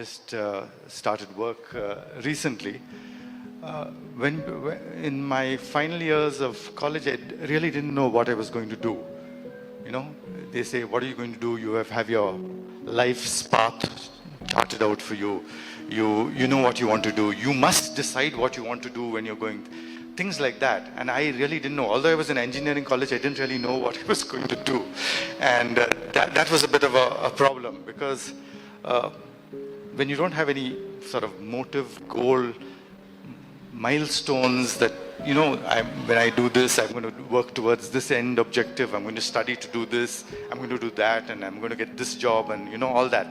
just started work recently. When in my final years of college, I really didn't know what I was going to do. You know, they say, what are you going to do? You have your life's path charted out for you. You know what you want to do. You must decide what you want to do when you're going. Things like that. And I really didn't know. Although I was in engineering college, I didn't really know what I was going to do. And that was a bit of a problem, because when you don't have any sort of motive, goal, milestones that, you know, when I do this, I'm going to work towards this end objective. I'm going to study to do this. I'm going to do that. And I'm going to get this job and, you know, all that.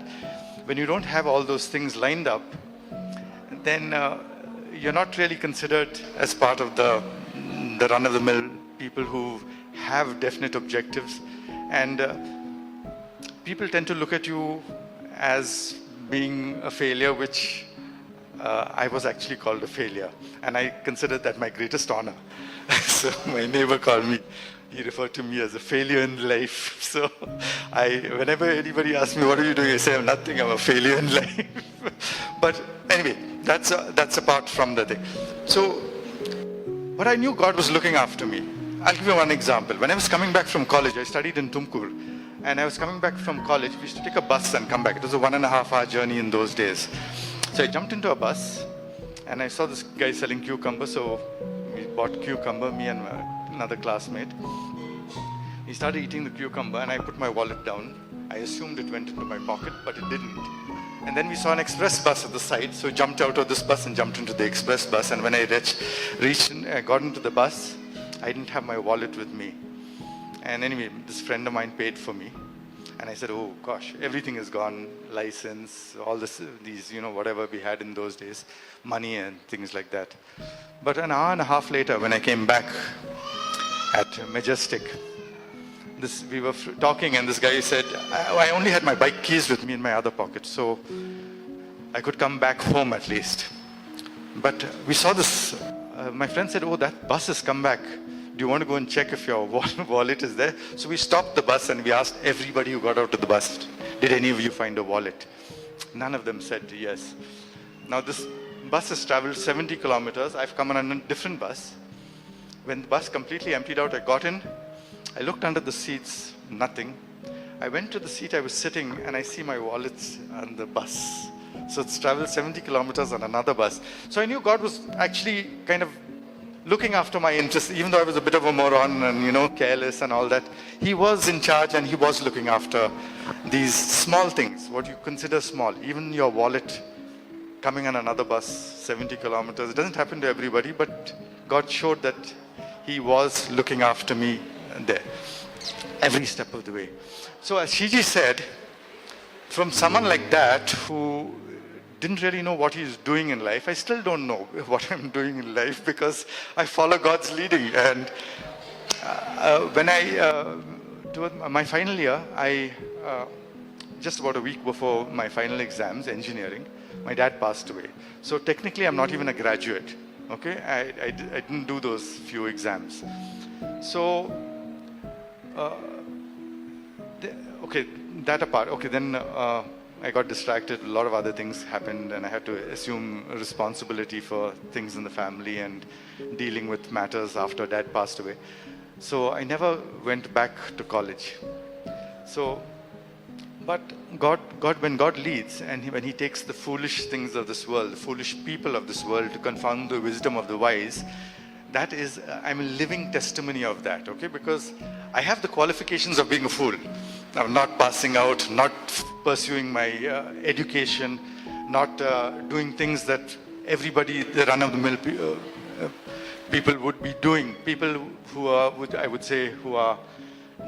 When you don't have all those things lined up, then you're not really considered as part of the run-of-the-mill people who have definite objectives. And people tend to look at you as being a failure, which I was actually called a failure. And I considered that my greatest honor. So my neighbor called me, he referred to me as a failure in life. So whenever anybody asks me, what are you doing? I say, I'm nothing, I'm a failure in life. But anyway, that's apart from the thing. So, but I knew God was looking after me. I'll give you one example. When I was coming back from college, I studied in Tumkur. And I was coming back from college, we used to take a bus and come back. It was a 1.5-hour journey in those days. So I jumped into a bus and I saw this guy selling cucumber. So we bought cucumber, me and another classmate. He started eating the cucumber and I put my wallet down. I assumed it went into my pocket, but it didn't. And then we saw an express bus at the side. So I jumped out of this bus and jumped into the express bus. And when I got into the bus, I didn't have my wallet with me. And anyway, this friend of mine paid for me. And I said, oh gosh, everything is gone, license, all these, you know, whatever we had in those days, money and things like that. But an hour and a half later, when I came back at Majestic, we were talking and this guy said, I only had my bike keys with me in my other pocket, so I could come back home at least. But we saw this, my friend said, oh, that bus has come back. Do you want to go and check if your wallet is there? So we stopped the bus and we asked everybody who got out of the bus, did any of you find a wallet? None of them said yes. Now this bus has traveled 70 kilometers. I've come on a different bus. When the bus completely emptied out, I got in. I looked under the seats, nothing. I went to the seat I was sitting and I see my wallet on the bus. So it's traveled 70 kilometers on another bus. So I knew God was actually kind of looking after my interests, even though I was a bit of a moron and, you know, careless and all that. He was in charge and he was looking after these small things, what you consider small. Even your wallet coming on another bus, 70 kilometers. It doesn't happen to everybody, but God showed that he was looking after me there, every step of the way. So as Shiji said, from someone like that who didn't really know what he's doing in life, I still don't know what I'm doing in life because I follow God's leading. And when toward my final year, just about a week before my final exams, engineering, my dad passed away. So technically, I'm not even a graduate. Okay, I didn't do those few exams. So, okay, that apart. Okay, then I got distracted. A lot of other things happened, and I had to assume responsibility for things in the family and dealing with matters after Dad passed away. So I never went back to college. So, but when God leads, and when He takes the foolish things of this world, the foolish people of this world, to confound the wisdom of the wise, that is, I'm a living testimony of that. Okay, because I have the qualifications of being a fool. I'm not passing out, not pursuing my education, not doing things that everybody, the run-of-the-mill people would be doing. People who are, I would say, who are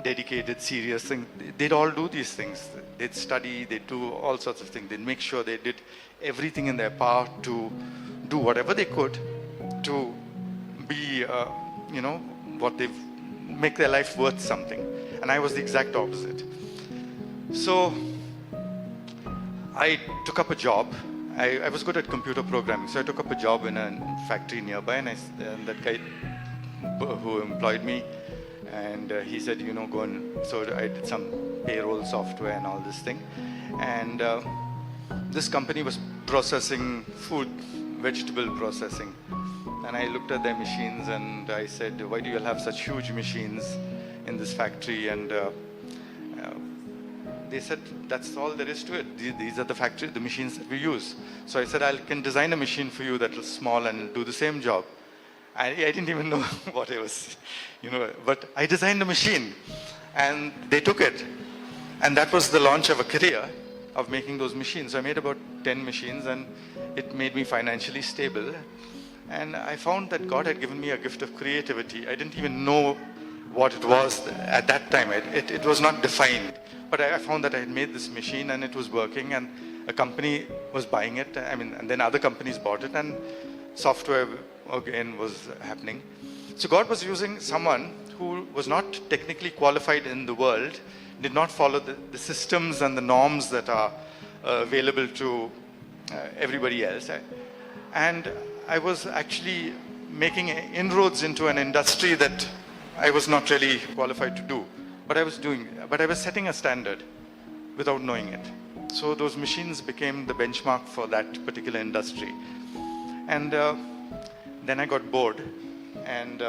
dedicated, serious things, they'd all do these things. They'd study, they'd do all sorts of things. They'd make sure they did everything in their power to do whatever they could to be, you know, what they've, make their life worth something. And I was the exact opposite. So I took up a job. I was good at computer programming, so I took up a job in a factory nearby, and that guy who employed me, and he said, you know, go and, so I did some payroll software and all this thing. And this company was processing food, vegetable processing. And I looked at their machines and I said, why do you all have such huge machines in this factory? And they said, that's all there is to it. These are the machines that we use. So I said, I can design a machine for you that is small and will do the same job. I didn't even know what it was, but I designed a machine and they took it. And that was the launch of a career of making those machines. So I made about 10 machines and it made me financially stable. And I found that God had given me a gift of creativity. I didn't even know what it was at that time. It was not defined. But I found that I had made this machine and it was working and a company was buying it. And then other companies bought it and software again was happening. So God was using someone who was not technically qualified in the world, did not follow the systems and the norms that are available to everybody else. And I was actually making inroads into an industry that I was not really qualified to do. But I was setting a standard without knowing it. So those machines became the benchmark for that particular industry. And then I got bored and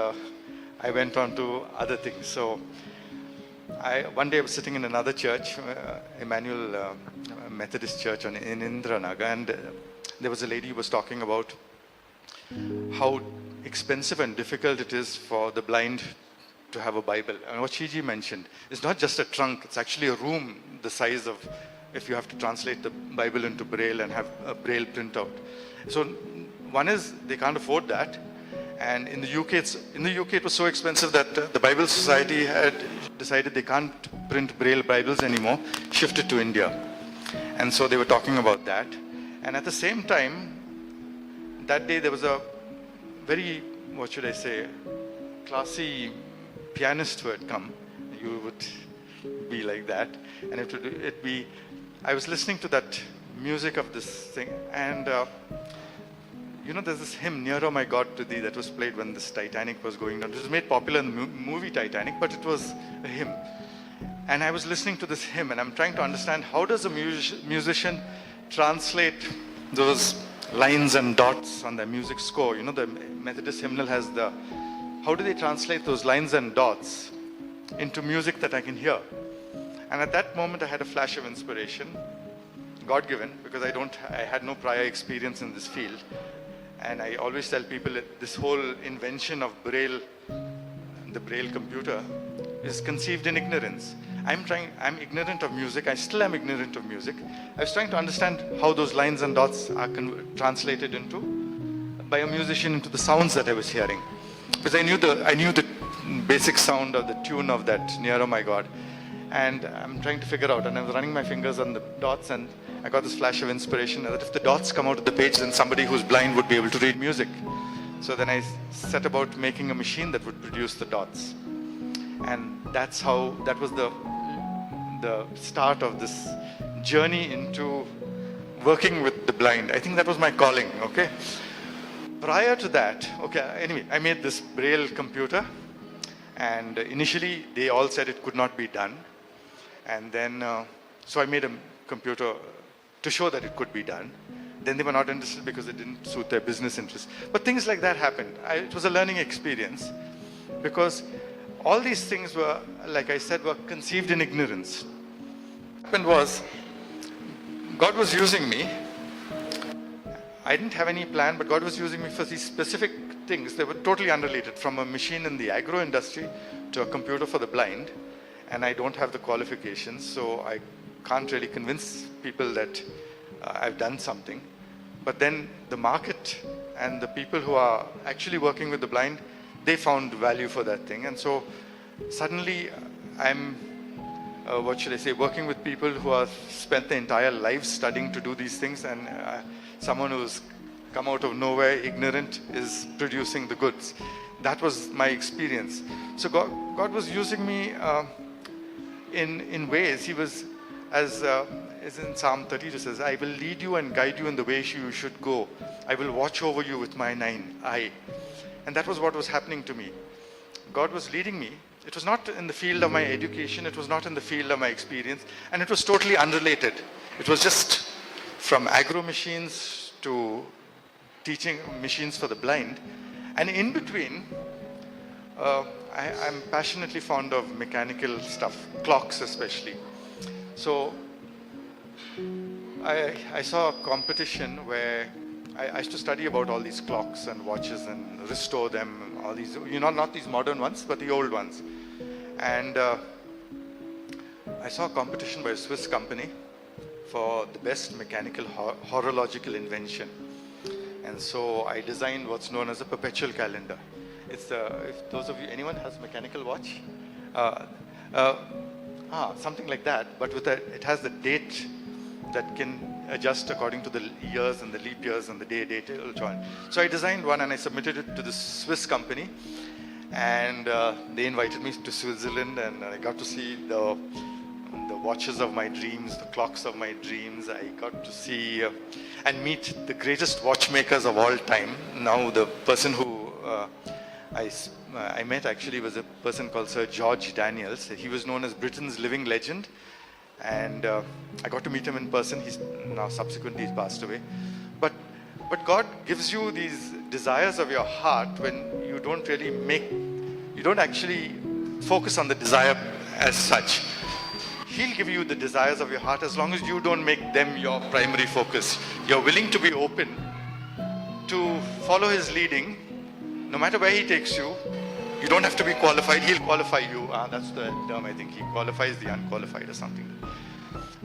I went on to other things. So one day I was sitting in another church, Emmanuel Methodist Church in Indranagar, and there was a lady who was talking about how expensive and difficult it is for the blind to have a Bible. And what Shiji mentioned, it's not just a trunk, it's actually a room the size of, if you have to translate the Bible into Braille and have a Braille printout. So one is they can't afford that. And in the UK, it was so expensive that the Bible Society had decided they can't print Braille Bibles anymore, shifted to India. And so they were talking about that. And at the same time, that day there was a very, classy pianist who had come. You would be like that. And I was listening to that music of this thing. And there's this hymn, Nearer My God to Thee, that was played when this Titanic was going down. It was made popular in the movie Titanic, but it was a hymn. And I was listening to this hymn and I'm trying to understand, how does a musician translate those lines and dots on the music score? The Methodist hymnal has how do they translate those lines and dots into music that I can hear? And at that moment I had a flash of inspiration, God-given, because I had no prior experience in this field. And I always tell people that this whole invention of Braille, the Braille computer, is conceived in ignorance. I'm ignorant of music. I still am ignorant of music. I was trying to understand how those lines and dots are translated by a musician into the sounds that I was hearing. Because I knew the basic sound of the tune of that Nearer My God. And I'm trying to figure out, and I was running my fingers on the dots, and I got this flash of inspiration that if the dots come out of the page, then somebody who's blind would be able to read music. So then I set about making a machine that would produce the dots. And that was the start of this journey into working with the blind. I think that was my calling, okay? Prior to that, anyway, I made this Braille computer. And initially, they all said it could not be done. And then, so I made a computer to show that it could be done. Then they were not interested because it didn't suit their business interests. But things like that happened. It was a learning experience because all these things were, like I said, were conceived in ignorance. What happened was, God was using me. I didn't have any plan, but God was using me for these specific things. They were totally unrelated, from a machine in the agro industry to a computer for the blind. And I don't have the qualifications, so I can't really convince people that I've done something. But then the market and the people who are actually working with the blind, they found value for that thing. And so suddenly I'm, working with people who have spent their entire lives studying to do these things, and someone who's come out of nowhere, ignorant, is producing the goods. That was my experience. So God was using me in ways. He was, as in Psalm 32 says, I will lead you and guide you in the way you should go. I will watch over you with my eye. And that was what was happening to me. God was leading me. It was not in the field of my education. It was not in the field of my experience. And it was totally unrelated. It was just from agro machines to teaching machines for the blind. And in between, I'm passionately fond of mechanical stuff, clocks especially. So I saw a competition where I used to study about all these clocks and watches and restore them, all these, not these modern ones, but the old ones. And I saw a competition by a Swiss company for the best mechanical horological invention. And so I designed what's known as a perpetual calendar. It's if those of you, anyone has a mechanical watch? Something like that, but it has the date that can adjust according to the years and the leap years and the date it'll join. So I designed one and I submitted it to the Swiss company, and they invited me to Switzerland, and I got to see the watches of my dreams, the clocks of my dreams. I got to see and meet the greatest watchmakers of all time. Now the person who I met actually was a person called Sir George Daniels. He was known as Britain's living legend. And I got to meet him in person. He's now subsequently passed away. But God gives you these desires of your heart when you don't actually focus on the desire as such. He'll give you the desires of your heart as long as you don't make them your primary focus. You're willing to be open to follow his leading, no matter where he takes you. You don't have to be qualified. He'll qualify you. That's the term, I think. He qualifies the unqualified or something.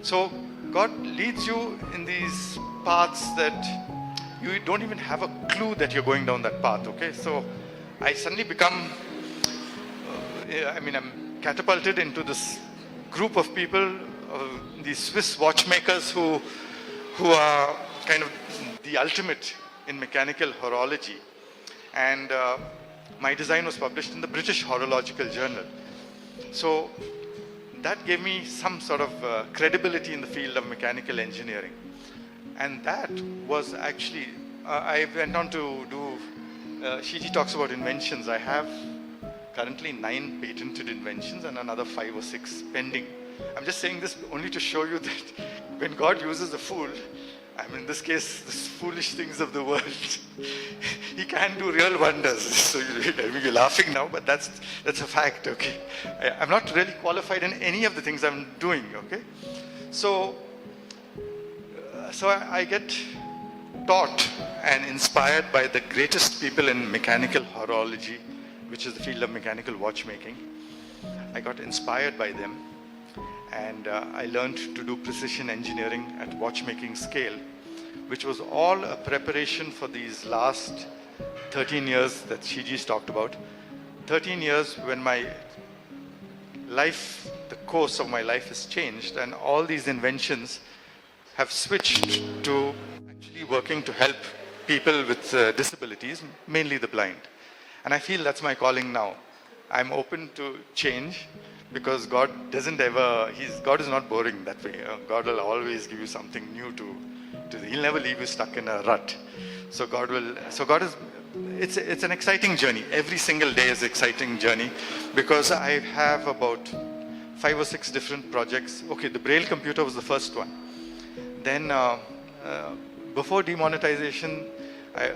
So God leads you in these paths that you don't even have a clue that you're going down that path, okay? So I suddenly become, I'm catapulted into this group of people, these Swiss watchmakers who are kind of the ultimate in mechanical horology. And my design was published in the British Horological Journal. So that gave me some sort of credibility in the field of mechanical engineering. And that was actually, I went on to do, Shiji talks about inventions. I have currently 9 patented inventions and another 5 or 6 pending. I'm just saying this only to show you that when God uses a fool, in this case, the foolish things of the world, he can do real wonders. So you're laughing now, but that's a fact, okay? I'm not really qualified in any of the things I'm doing, okay? So I get taught and inspired by the greatest people in mechanical horology, which is the field of mechanical watchmaking. I got inspired by them. And I learned to do precision engineering at watchmaking scale, which was all a preparation for these last 13 years that Shiji's talked about. 13 years when my life, the course of my life has changed, and all these inventions have switched to actually working to help people with disabilities, mainly the blind. And I feel that's my calling now. I'm open to change, because God God is not boring that way. God will always give you something new to he'll never leave you stuck in a rut. So God is, it's an exciting journey. Every single day is an exciting journey, because I have about 5 or 6 different projects. Okay, the Braille computer was the first one. Then before demonetization,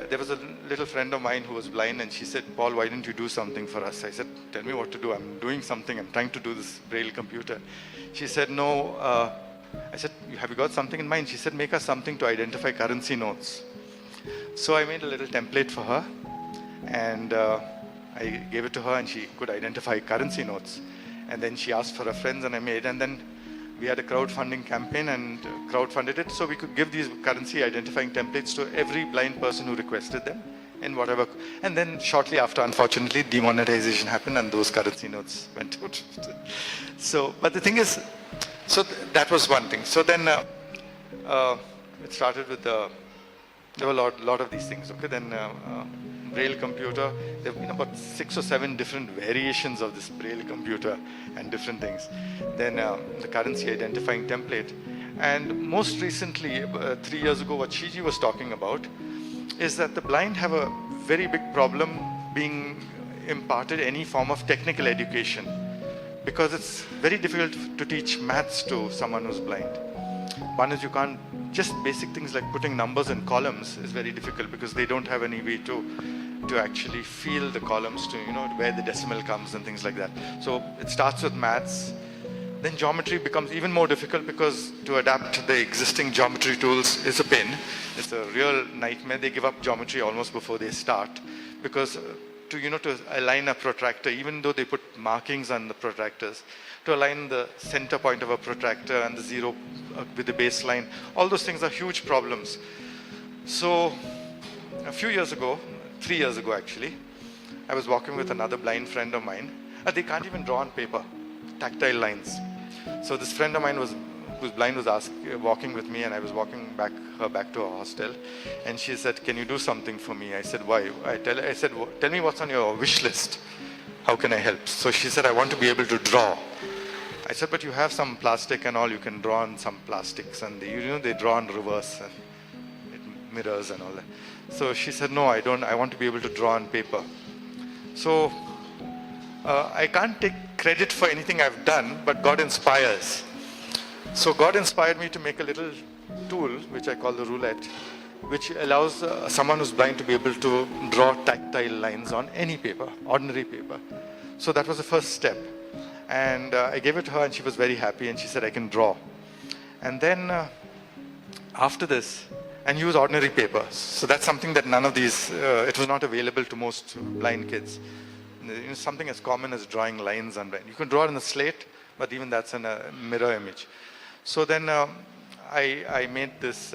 there was a little friend of mine who was blind, and she said, "Paul, why didn't you do something for us?" I said, "Tell me what to do. I'm doing something. I'm trying to do this Braille computer." She said, "No." I said, "Have you got something in mind?" She said, "Make us something to identify currency notes." So I made a little template for her, and I gave it to her, and she could identify currency notes. And then she asked for her friends, and I made, and then we had a crowdfunding campaign and crowdfunded it so we could give these currency identifying templates to every blind person who requested them in whatever. And then shortly after, unfortunately, demonetization happened and those currency notes went out. So, but the thing is, that was one thing. So then it started with there were a lot of these things. Okay, then Braille computer. There have been about 6 or 7 different variations of this Braille computer and different things. Then the currency identifying template. And most recently, 3 years ago, what Shiji was talking about is that the blind have a very big problem being imparted any form of technical education, because it's very difficult to teach maths to someone who's blind. One is you can't, just basic things like putting numbers in columns is very difficult because they don't have any way to actually feel the columns, to where the decimal comes and things like that. So it starts with maths. Then geometry becomes even more difficult because to adapt the existing geometry tools is a pain. It's a real nightmare. They give up geometry almost before they start because to align a protractor, even though they put markings on the protractors, to align the center point of a protractor and the zero with the baseline, all those things are huge problems. So a few years ago, 3 years ago actually, I was walking with another blind friend of mine. They can't even draw on paper, tactile lines. So this friend of mine who's blind was walking with me, and I was walking her back to her hostel, and she said, "Can you do something for me?" I said, "Why?" I said, "Tell me what's on your wish list. How can I help?" So she said, "I want to be able to draw." I said, "But you have some plastic and all, you can draw on some plastics, and they draw in reverse and it mirrors and all that." So she said, "No, I don't. I want to be able to draw on paper." So I can't take credit for anything I've done, but God inspires. So God inspired me to make a little tool, which I call the roulette, which allows someone who's blind to be able to draw tactile lines on any paper, ordinary paper. So that was the first step. And I gave it to her, and she was very happy, and she said, "I can draw." And then after this, and use ordinary paper. So that's something that none of these, it was not available to most blind kids. Something as common as drawing lines on blind. You can draw it in a slate, but even that's in a mirror image. So then I made this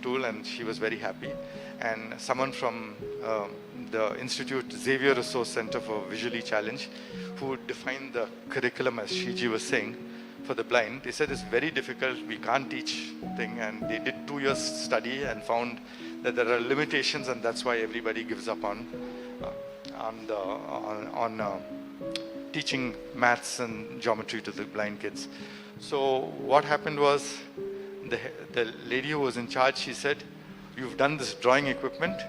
tool, and she was very happy. And someone from the Institute Xavier Resource Center for Visually Challenged, who defined the curriculum, as Shiji was saying, for the blind, they said it's very difficult, we can't teach thing, and they did 2 years study and found that there are limitations, and that's why everybody gives up on teaching maths and geometry to the blind kids. So what happened was, the lady who was in charge, she said, "You've done this drawing equipment,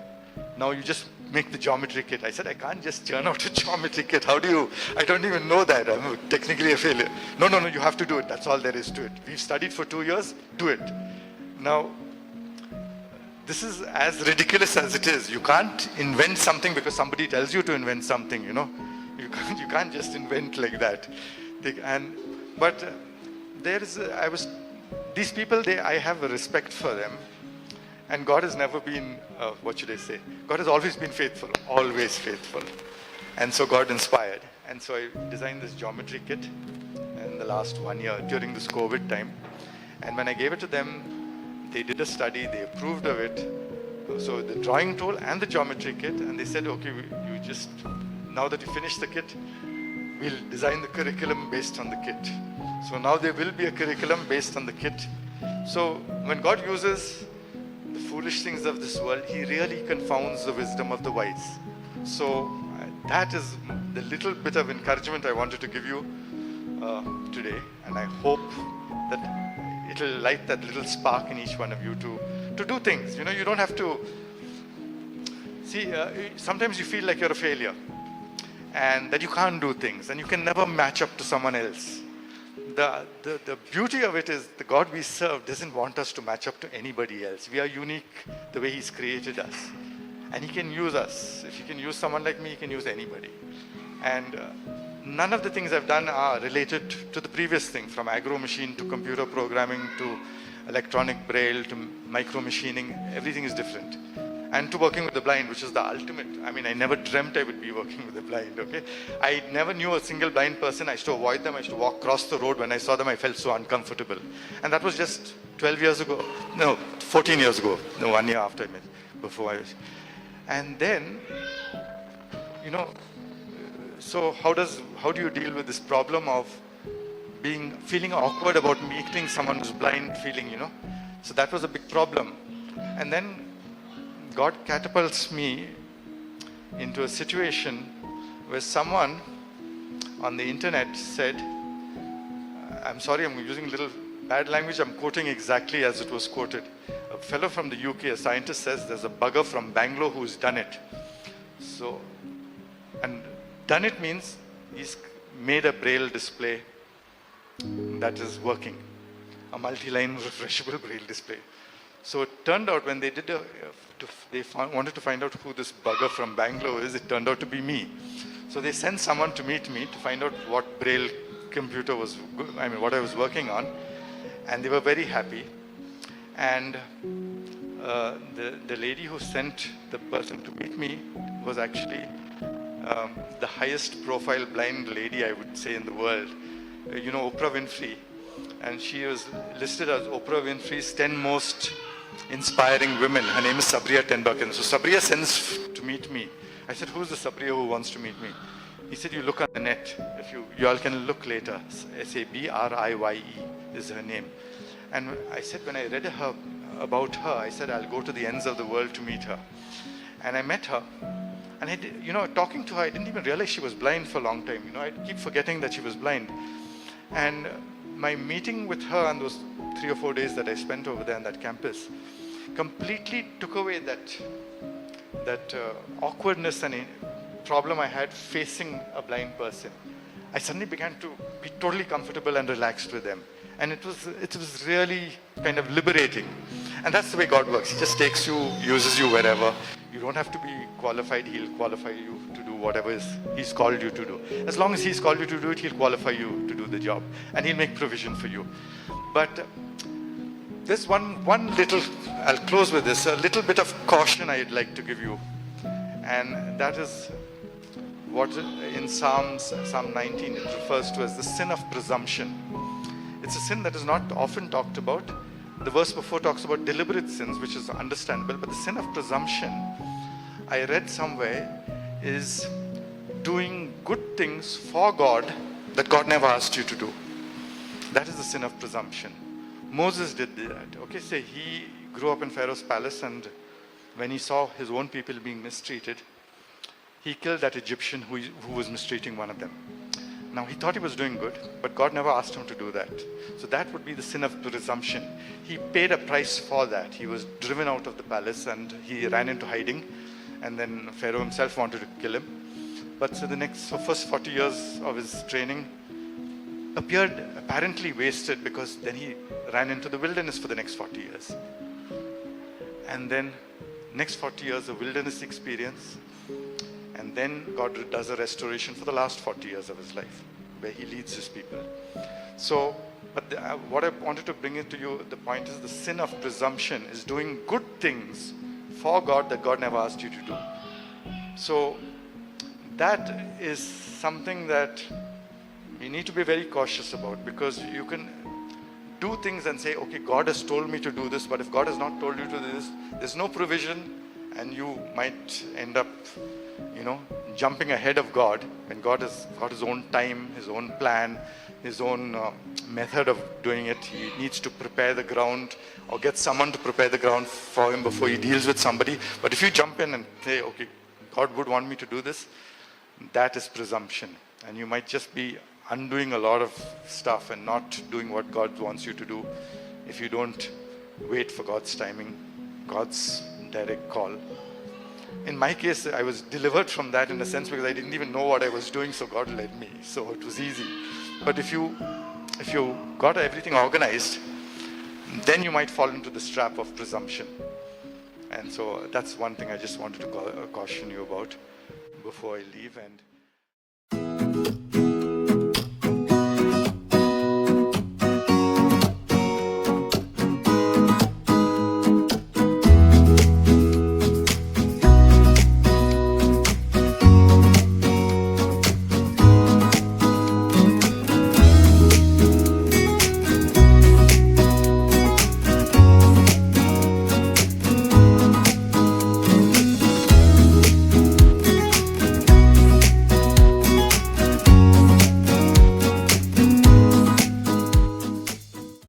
now you just make the geometry kit." I said, "I can't just churn out a geometry kit. How do you? I don't even know that. I'm technically a failure." No, you have to do it. That's all there is to it. We've studied for 2 years, do it. Now, this is as ridiculous as it is. You can't invent something because somebody tells you to invent something, You can't just invent like that. These people, I have a respect for them. And God has never been, what should I say? God has always been faithful, always faithful. And so God inspired. And so I designed this geometry kit in the last 1 year during this COVID time. And when I gave it to them, they did a study, they approved of it. So the drawing tool and the geometry kit, and they said, "Okay, now that you finish the kit, we'll design the curriculum based on the kit." So now there will be a curriculum based on the kit. So when God uses the foolish things of this world, He really confounds the wisdom of the wise. So that is the little bit of encouragement I wanted to give you today, and I hope that it'll light that little spark in each one of you to do things. You don't have to see. Sometimes you feel like you're a failure, and that you can't do things, and you can never match up to someone else. The beauty of it is the God we serve doesn't want us to match up to anybody else. We are unique the way He's created us. And He can use us. If He can use someone like me, He can use anybody. And none of the things I've done are related to the previous thing, from agro machine to computer programming to electronic braille to micro machining. Everything is different. And to working with the blind, which is the ultimate. I never dreamt I would be working with the blind, okay? I never knew a single blind person. I used to avoid them. I used to walk across the road. When I saw them, I felt so uncomfortable. And that was just 12 years ago. No, 14 years ago. No, 1 year after I met, before I was. And then, so how do you deal with this problem of feeling awkward about meeting someone who's blind, So that was a big problem. And then God catapults me into a situation where someone on the internet said, I'm sorry, I'm using a little bad language, I'm quoting exactly as it was quoted. A fellow from the UK, a scientist, says there's a bugger from Bangalore who's done it. So, and done it means he's made a braille display that is working. a multi-line refreshable braille display. So it turned out when they did wanted to find out who this bugger from Bangalore is, it turned out to be me. So they sent someone to meet me to find out what braille computer was, what I was working on, and they were very happy. And the lady who sent the person to meet me was actually the highest profile blind lady, I would say, in the world. Oprah Winfrey. And she was listed as Oprah Winfrey's 10 most inspiring women. Her name is Sabriya Tenbakan. So Sabriya sends to meet me. I said, who's the Sabriya who wants to meet me? He said, you look on the net. If you all can look later. Sabriye is her name. And I said, when I read about her, I said, I'll go to the ends of the world to meet her. And I met her. And talking to her, I didn't even realize she was blind for a long time. I keep forgetting that she was blind. And my meeting with her and those 3 or 4 days that I spent over there on that campus completely took away that awkwardness and problem I had facing a blind person. I suddenly began to be totally comfortable and relaxed with them. And it was really kind of liberating. And that's the way God works. He just takes you, uses you wherever. You don't have to be qualified. He'll qualify you to do whatever He's called you to do. As long as He's called you to do it, He'll qualify you to do the job. And He'll make provision for you. But there's one little, I'll close with this, a little bit of caution I'd like to give you. And that is what in Psalm 19 it refers to as the sin of presumption. It's a sin that is not often talked about. The verse before talks about deliberate sins, which is understandable, but the sin of presumption, I read somewhere, is doing good things for God that God never asked you to do. That is the sin of presumption. Moses did that. Okay, say he grew up in Pharaoh's palace, and when he saw his own people being mistreated, he killed that Egyptian who was mistreating one of them. Now, he thought he was doing good, but God never asked him to do that. So that would be the sin of presumption. He paid a price for that. He was driven out of the palace and he ran into hiding. And then Pharaoh himself wanted to kill him. But so the first 40 years of his training appeared apparently wasted, because then he ran into the wilderness for the next 40 years. And then next 40 years of wilderness experience. And then God does a restoration for the last 40 years of his life, where he leads his people. So, but what I wanted to bring it to you, the point is the sin of presumption is doing good things for God that God never asked you to do. So, that is something that we need to be very cautious about, because you can do things and say, okay, God has told me to do this, but if God has not told you to do this, there's no provision, and you might end up jumping ahead of God, when God has got his own time, his own plan, his own method of doing it. He needs to prepare the ground or get someone to prepare the ground for him before he deals with somebody. But if you jump in and say, okay, God would want me to do this, that is presumption. And you might just be undoing a lot of stuff and not doing what God wants you to do if you don't wait for God's timing, God's direct call. In my case, I was delivered from that in a sense, because I didn't even know what I was doing, so God led me. So it was easy. But if you got everything organized, then you might fall into this trap of presumption. And so that's one thing I just wanted to caution you about before I leave. And